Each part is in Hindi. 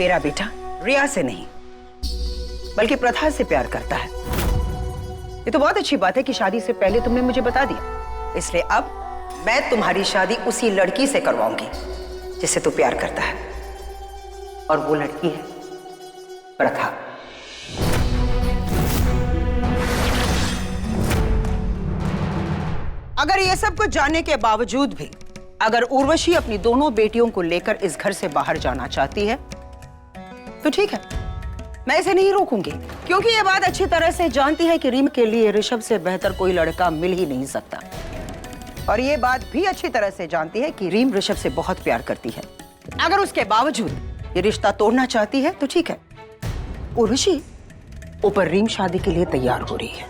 मेरा बेटा रिया से नहीं बल्कि प्रथा से प्यार करता है। ये तो बहुत अच्छी बात है कि शादी से पहले तुमने मुझे बता दिया। इसलिए अब मैं तुम्हारी शादी उसी लड़की से करवाऊंगी जिससे तू प्यार करता है, और वो लड़की है प्रथा। अगर ये सब कुछ जानने के बावजूद भी अगर उर्वशी अपनी दोनों बेटियों को लेकर इस घर से बाहर जाना चाहती है तो ठीक है, मैं इसे नहीं रोकूंगी, क्योंकि ये बात अच्छी तरह से जानती है कि रीम के लिए ऋषभ से बेहतर कोई लड़का मिल ही नहीं सकता। और ये बात भी अच्छी तरह से जानती है कि रीम ऋषभ से बहुत प्यार करती है। अगर उसके बावजूद ये रिश्ता तोड़ना चाहती है तो ठीक है, उर्वशी ऊपर रीम शादी के लिए तैयार हो रही है।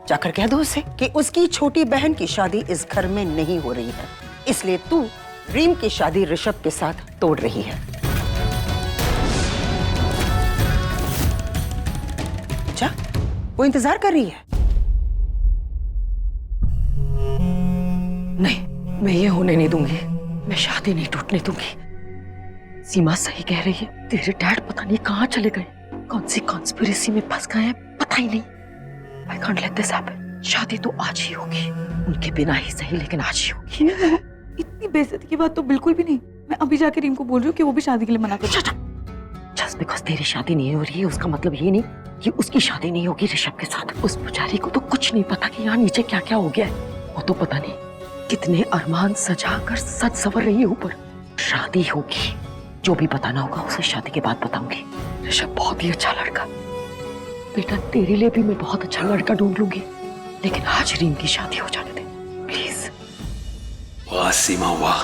जाकर कह दो उसे कि उसकी छोटी बहन की शादी इस घर में नहीं हो रही है, इसलिए तू रीम की शादी ऋषभ के साथ तोड़ रही है। जा, वो इंतजार कर रही है। नहीं, मैं ये होने नहीं दूंगी। मैं शादी नहीं टूटने दूंगी। सीमा सही कह रही है, तेरे डैड पता नहीं कहाँ चले गए, कौन सी कॉन्स्पिरेसी में फंस गए हैं, पता ही नहीं। I can't let this happen. शादी तो आज ही होगी, उनके बिना ही सही, लेकिन आज ही होगी। इतनी बेइज्जती की बात तो बिल्कुल भी नहीं। मैं अभी जाके रीम को बोल रही हूँ कि वो भी शादी के लिए मना कर। Just because तेरी शादी नहीं हो रही है उसका मतलब ये नहीं कि उसकी शादी नहीं होगी ऋषभ के साथ। उस पुजारी को तो कुछ नहीं पता कि यहाँ नीचे क्या क्या हो गया है। वो तो पता नहीं कितने अरमान सजा कर सज संवर रही है ऊपर। शादी होगी, जो भी बताना होगा उसे शादी के बाद बताऊंगी। ऋषभ बहुत ही अच्छा लड़का, बेटा तेरे लिए भी मैं बहुत अच्छा लड़का ढूंढ लूंगी, लेकिन आज रीम की शादी हो जाने दे प्लीज। वाह सीमा वाह,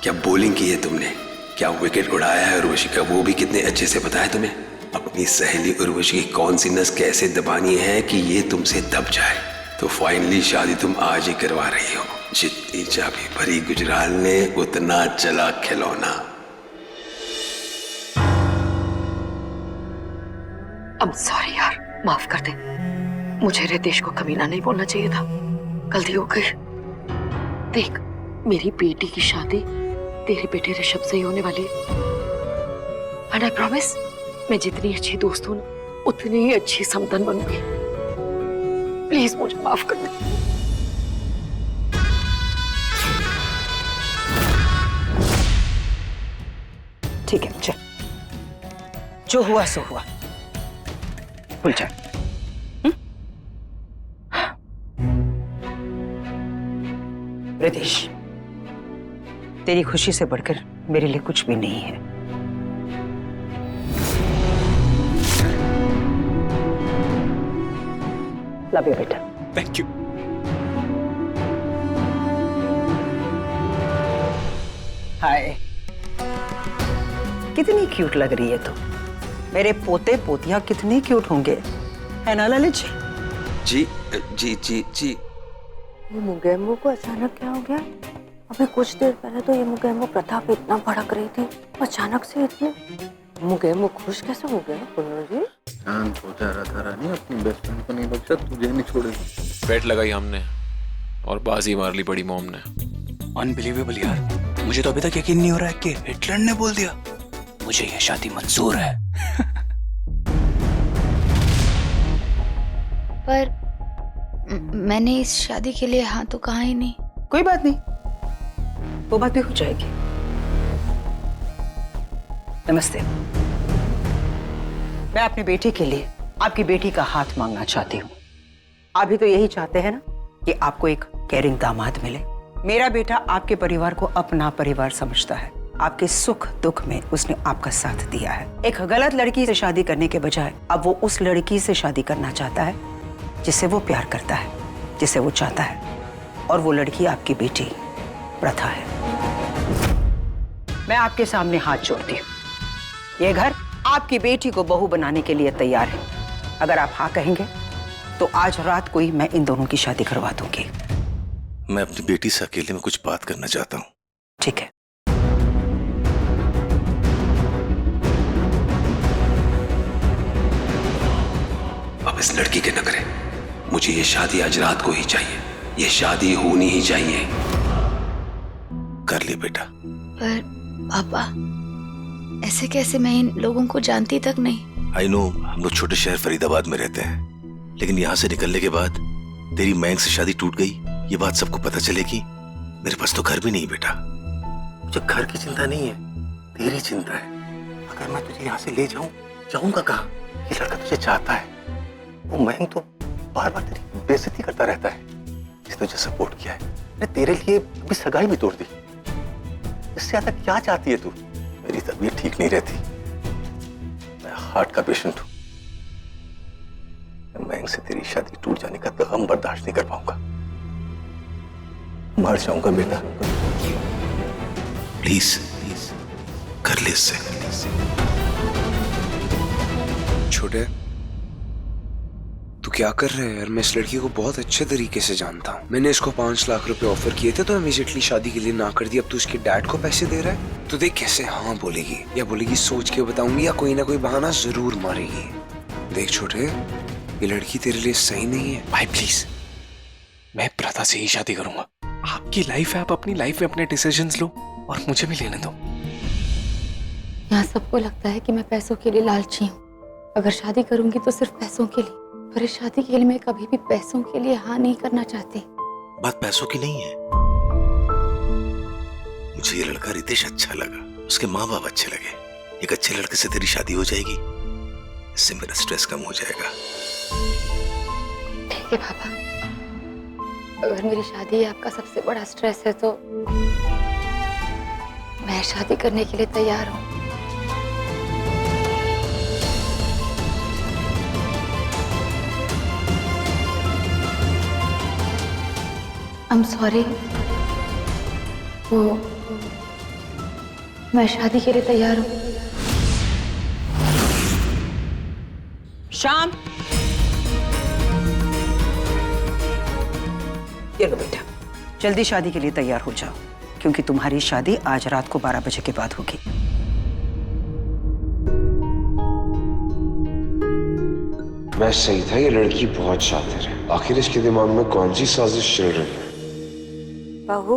क्या बॉलिंग की है तुमने, क्या विकेट उड़ाया है उर्वशी का, वो भी कितने अच्छे से बताया तुम्हें। अपनी सहेली उर्वशी की कौन सी नस कैसे दबानी है कि ये तुमसे दब जाए। तो फाइनली शादी तुम आज ही करवा रही हो। जितनी चाबी भरी गुजराल ने उतना चला खिलौना। I'm sorry यार, माफ कर दे। मुझे रितेश को कमीना नहीं बोलना चाहिए था, गलती हो गई। देख, मेरी बेटी की शादी तेरे बेटे ऋषभ से ही होने वाली है। एंड आई प्रॉमिस, मैं जितनी अच्छी दोस्त हूँ उतनी ही अच्छी समधन बनूंगी। प्लीज मुझे माफ कर दे। ठीक है, चल, जो हुआ सो हुआ, भूल जा। रितेश, तेरी खुशी से बढ़कर मेरे लिए कुछ भी नहीं है। लव यू बेटा। Thank you. हाय, कितनी क्यूट लग रही है तू। मेरे पोते पोतियां कितने क्यूट होंगे, है ना ललित जी? जी जी जी जी। ये मुगैम्बो को अचानक क्या हो गया? अभी कुछ देर पहले तो ये मुगैम्बो प्रथा पे इतना भड़क रही थी, अचानक से इतने। मुगैम्बो खुश कैसे हो गया पुन्नू जी? शांत हो जा रहा था रानी, अपनी बेस्ट फ्रेंड को नहीं बख्शा, तुझे नहीं छोड़ेगी। बेट लगाई हमने और बाजी मार ली बड़ी मॉम ने। अनबिलीवेबल यार, मुझे तो अभी तक यकीन नहीं हो रहा है कि हिटलर ने बोल दिया मुझे यह शादी मंजूर है। पर मैंने इस शादी के लिए हाँ तो कहा ही नहीं। कोई बात नहीं, वो बात भी हो जाएगी। नमस्ते, मैं अपनी बेटी के लिए आपकी बेटी का हाथ मांगना चाहती हूँ। आप भी तो यही चाहते हैं ना कि आपको एक केयरिंग दामाद मिले। मेरा बेटा आपके परिवार को अपना परिवार समझता है। आपके सुख दुख में उसने आपका साथ दिया है। एक गलत लड़की से शादी करने के बजाय अब वो उस लड़की से शादी करना चाहता है जिससे वो प्यार करता है, जिसे वो चाहता है, और वो लड़की आपकी बेटी प्रथा है। मैं आपके सामने हाथ जोड़ती हूँ, ये घर आपकी बेटी को बहू बनाने के लिए तैयार है। अगर आप हाँ कहेंगे तो आज रात को ही मैं इन दोनों की शादी करवा दूंगी। मैं अपनी बेटी से अकेले में कुछ बात करना चाहता हूँ। ठीक है। अब इस लड़की के नखरे, मुझे ये शादी आज रात को ही चाहिए, ये शादी होनी ही चाहिए। कर ली बेटा। पर पापा, ऐसे कैसे? मैं इन लोगों को जानती तक नहीं। आई नो, हम लोग छोटे शहर फरीदाबाद में रहते हैं, लेकिन यहाँ से निकलने के बाद तेरी मयंक से शादी टूट गई, ये बात सबको पता चलेगी। मेरे पास तो घर भी नहीं बेटा। मुझे घर की चिंता नहीं है, तेरी चिंता है। अगर मैं तुझे यहाँ से ले जाऊं, जाऊंगा कहाँ? ये लड़का तुझे चाहता है। वो मयंक तो बार बार तेरी बेइज्जती करता रहता है। इसने तुझे सपोर्ट किया है, मैं तेरे लिए अभी सगाई भी तोड़ दी। इससे ज्यादा क्या चाहती है तू? मेरी तबीयत ठीक नहीं रहती, मैं हार्ट का पेशेंट हूं। मैं मयंक से तेरी शादी टूट जाने का गम बर्दाश्त नहीं कर पाऊंगा। मर जाऊंगा बेटा। प्लीज प्लीज कर ले इससे। छोटे, तू क्या कर रहे है यार? मैं इस लड़की को बहुत अच्छे तरीके से जानता हूँ। मैंने इसको 5 लाख रुपए ऑफर किए थे तो इमीडिएटली शादी के लिए ना कर दी। अब तू इसके डैड को पैसे दे रहा है तो देख कैसे हाँ बोलेगी, या बोलेगी सोच के बताऊंगी, या कोई ना कोई बहाना जरूर मारेगी। देख छोटे, ये लड़की तेरे लिए सही नहीं है। भाई प्लीज, मैं प्रथा से ही शादी करूंगा। आपकी लाइफ है, आप अपनी लाइफ में अपने डिसीजंस लो और मुझे भी लेने दो। यहाँ सबको लगता है कि मैं पैसों के लिए लालची हूँ। अगर शादी करूंगी तो सिर्फ पैसों के लिए, पर इस शादी के लिए मैं कभी भी पैसों के लिए हाँ नहीं करना चाहती। बात पैसों की नहीं है। मुझे ये लड़का रितेश अच्छा लगा, उसके माँ बाप अच्छे लगे। एक अच्छे लड़के से तेरी शादी हो जाएगी, इससे मेरा स्ट्रेस कम हो जाएगा। ठीक है पापा, अगर मेरी शादी आपका सबसे बड़ा स्ट्रेस है तो मैं शादी करने के लिए तैयार हूँ। I'm sorry, वो मैं शादी के लिए तैयार हूँ। श्याम, ये लो बेटा, जल्दी शादी के लिए तैयार हो जाओ, क्योंकि तुम्हारी शादी आज रात को 12 बजे के बाद होगी। मैं सही था, ये लड़की बहुत शातिर है। आखिर इसके दिमाग में कौन सी साजिश चल रही है? बहू,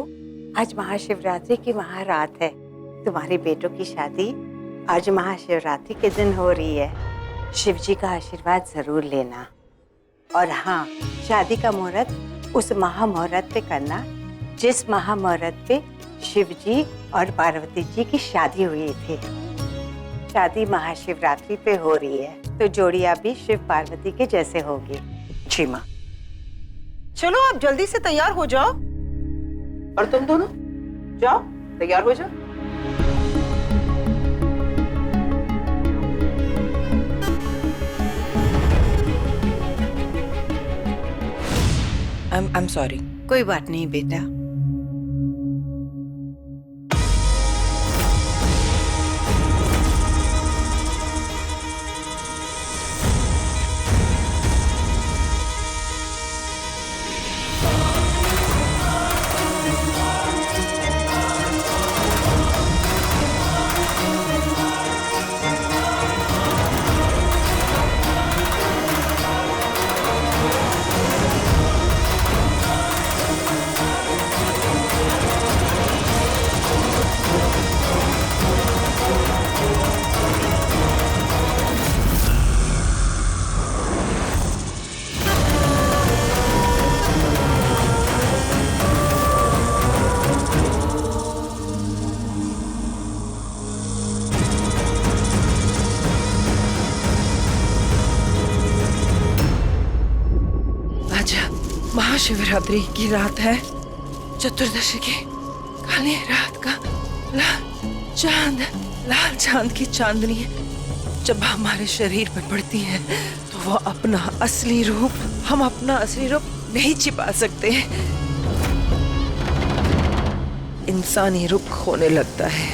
आज महाशिवरात्रि की महारात है। तुम्हारे बेटों की शादी आज महाशिवरात्रि के दिन हो रही है। शिव जी का आशीर्वाद जरूर लेना। और हाँ, शादी का मुहूर्त उस महामुहूर्त पे करना जिस महामुहूर्त पे शिव जी और पार्वती जी की शादी हुई थी। शादी महाशिवरात्रि पे हो रही है तो जोड़ियां भी शिव पार्वती के जैसे होगी। जी माँ। चलो अब जल्दी से तैयार हो जाओ, और तुम दोनों जाओ तैयार हो जाओ। I'm sorry। कोई बात नहीं बेटा। महाशिवरात्रि की रात है, चतुर्दशी की काली रात का लाल चांद की चांदनी जब हमारे शरीर पे पड़ती है तो वो अपना असली रूप, हम अपना असली रूप नहीं छिपा सकते। इंसानी रूप खोने लगता है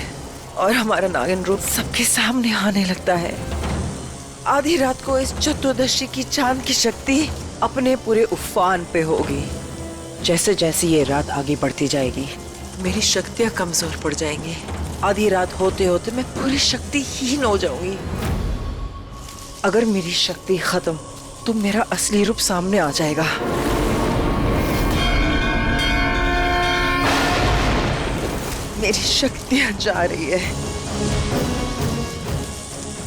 और हमारा नागिन रूप सबके सामने आने लगता है। आधी रात को इस चतुर्दशी की चांद की शक्ति अपने पूरे उफान पे होगी। जैसे जैसे ये रात आगे बढ़ती जाएगी मेरी शक्तियां कमजोर पड़ जाएंगी। आधी रात होते होते मैं पूरी शक्तिहीन हो जाऊंगी। अगर मेरी शक्ति खत्म तो मेरा असली रूप सामने आ जाएगा। मेरी शक्तियां जा रही है।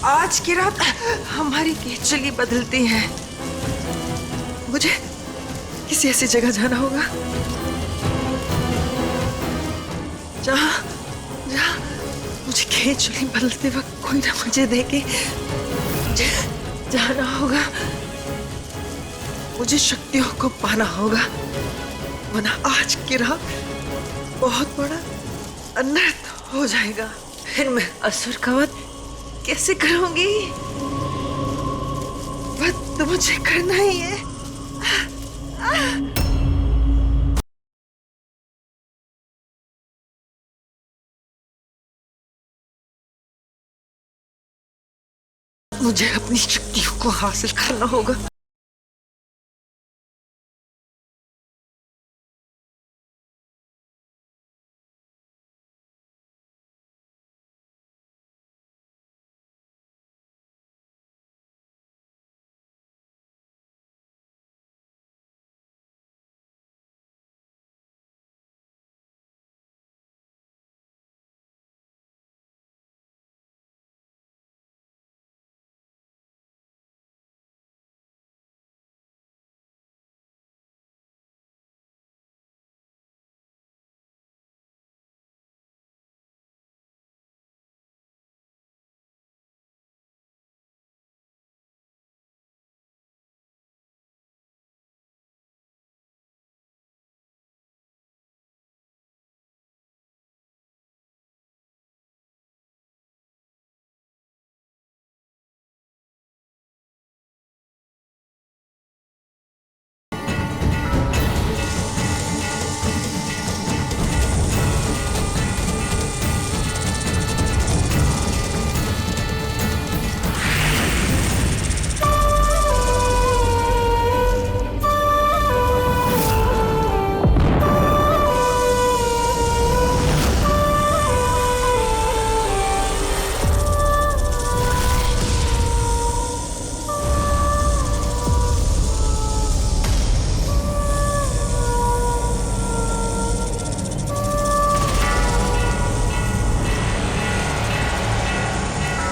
आज की रात हमारी केचली बदलती है। मुझे किसी ऐसी जगह जाना होगा जहाँ मुझे केचली बदलते वक्त कोई ना मुझे देखे। मुझे जाना होगा, मुझे शक्तियों को पाना होगा, वरना आज की रात बहुत बड़ा अनर्थ हो जाएगा। फिर मैं असुर का वध कैसे करूंगी? वध तो मुझे करना ही है। मुझे अपनी शक्तियों को हासिल करना होगा।